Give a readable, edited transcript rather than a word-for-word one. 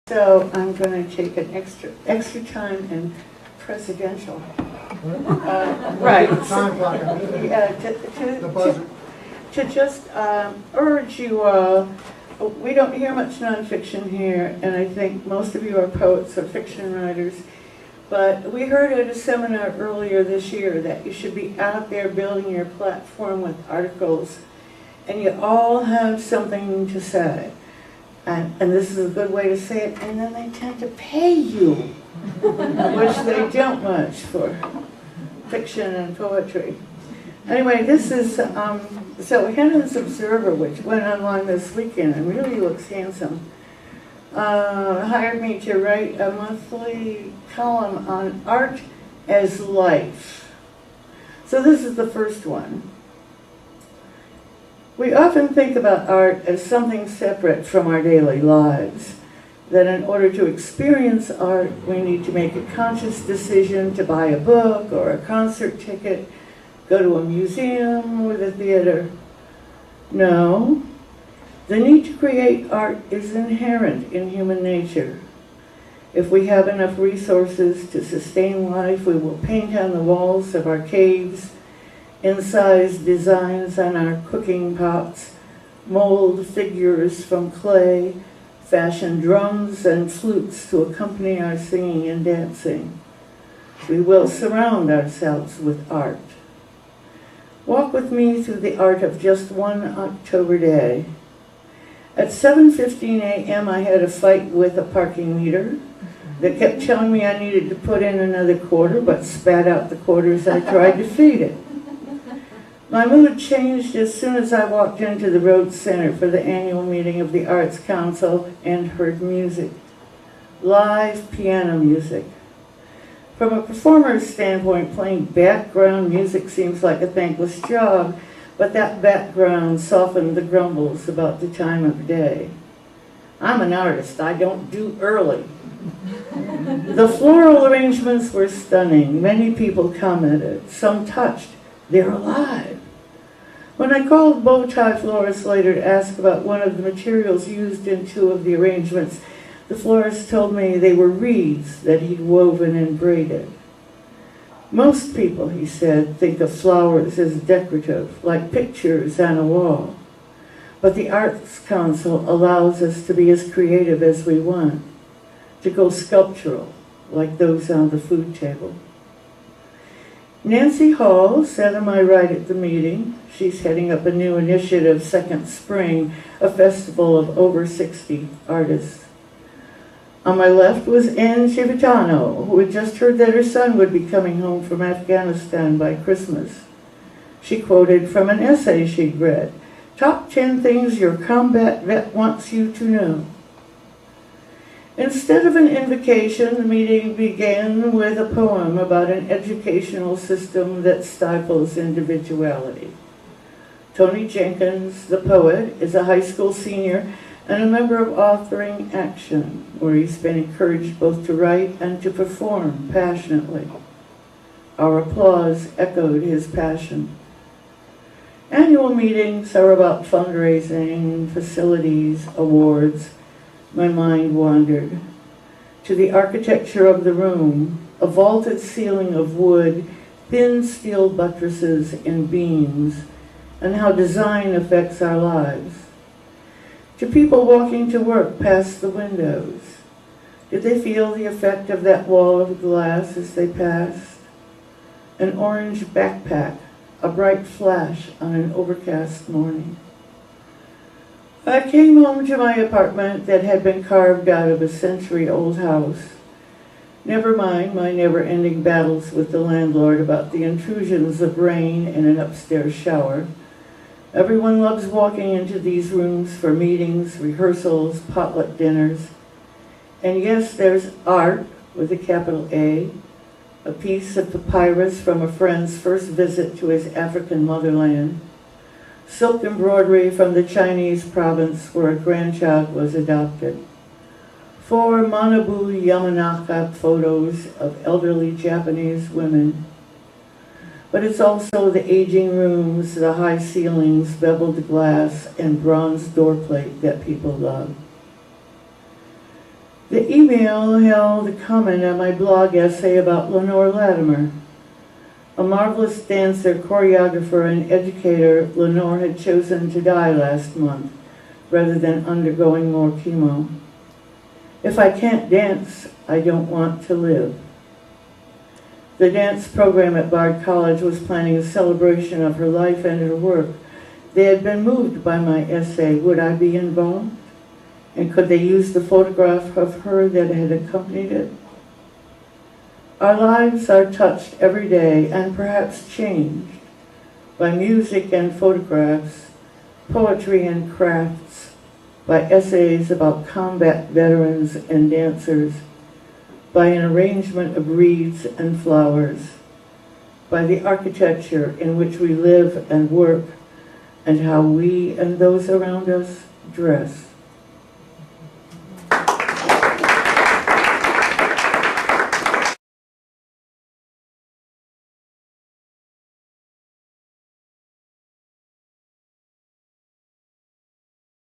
So I'm going to take an extra time and presidential. Right. To just urge you all, we don't hear much nonfiction here, and I think most of you are poets or fiction writers, but we heard at a seminar earlier this year that you should be out there building your platform with articles, and you all have something to say. And this is a good way to say it, and then they tend to pay you, which they don't much for fiction and poetry. Anyway, this is, so Hennon's Observer, which went online this weekend and really looks handsome, hired me to write a monthly column on art as life. So this is the first one. We often think about art as something separate from our daily lives, that in order to experience art, we need to make a conscious decision to buy a book or a concert ticket, go to a museum or the theater. No, the need to create art is inherent in human nature. If we have enough resources to sustain life, we will paint on the walls of our caves, incise designs on our cooking pots, mold figures from clay, fashion drums and flutes to accompany our singing and dancing. We will surround ourselves with art. Walk with me through the art of just one October day. At 7:15 a.m. I had a fight with a parking meter that kept telling me I needed to put in another quarter, but spat out the quarters I tried to feed it. My mood changed as soon as I walked into the Road Center for the annual meeting of the Arts Council and heard music. Live piano music. From a performer's standpoint, playing background music seems like a thankless job, but that background softened the grumbles about the time of day. I'm an artist, I don't do early. The floral arrangements were stunning. Many people commented, some touched. They're alive. When I called Bowtie Florist later to ask about one of the materials used in two of the arrangements, the florist told me they were reeds that he'd woven and braided. Most people, he said, think of flowers as decorative, like pictures on a wall. But the Arts Council allows us to be as creative as we want, to go sculptural, like those on the food table. Nancy Hall sat on my right at the meeting. She's heading up a new initiative, Second Spring, a festival of over 60 artists. On my left was Anne Civitano, who had just heard that her son would be coming home from Afghanistan by Christmas. She quoted from an essay she'd read, "Top 10 things your combat vet wants you to know." Instead of an invocation, the meeting began with a poem about an educational system that stifles individuality. Tony Jenkins, the poet, is a high school senior and a member of Authoring Action, where he's been encouraged both to write and to perform passionately. Our applause echoed his passion. Annual meetings are about fundraising, facilities, awards. My mind wandered to the architecture of the room, a vaulted ceiling of wood, thin steel buttresses and beams, and how design affects our lives. To people walking to work past the windows, did they feel the effect of that wall of glass as they passed? An orange backpack, a bright flash on an overcast morning. I came home to my apartment that had been carved out of a century-old house. Never mind my never-ending battles with the landlord about the intrusions of rain in an upstairs shower. Everyone loves walking into these rooms for meetings, rehearsals, potluck dinners. And yes, there's art with a capital A, a piece of papyrus from a friend's first visit to his African motherland, silk embroidery from the Chinese province where a grandchild was adopted, 4 Manabu Yamanaka photos of elderly Japanese women. But it's also the aging rooms, the high ceilings, beveled glass, and bronze doorplate that people love. The email held a comment on my blog essay about Lenore Latimer. A marvelous dancer, choreographer, and educator, Lenore had chosen to die last month rather than undergoing more chemo. If I can't dance, I don't want to live. The dance program at Bard College was planning a celebration of her life and her work. They had been moved by my essay. Would I be involved? And could they use the photograph of her that had accompanied it? Our lives are touched every day and perhaps changed by music and photographs, poetry and crafts, by essays about combat veterans and dancers, by an arrangement of wreaths and flowers, by the architecture in which we live and work, and how we and those around us dress.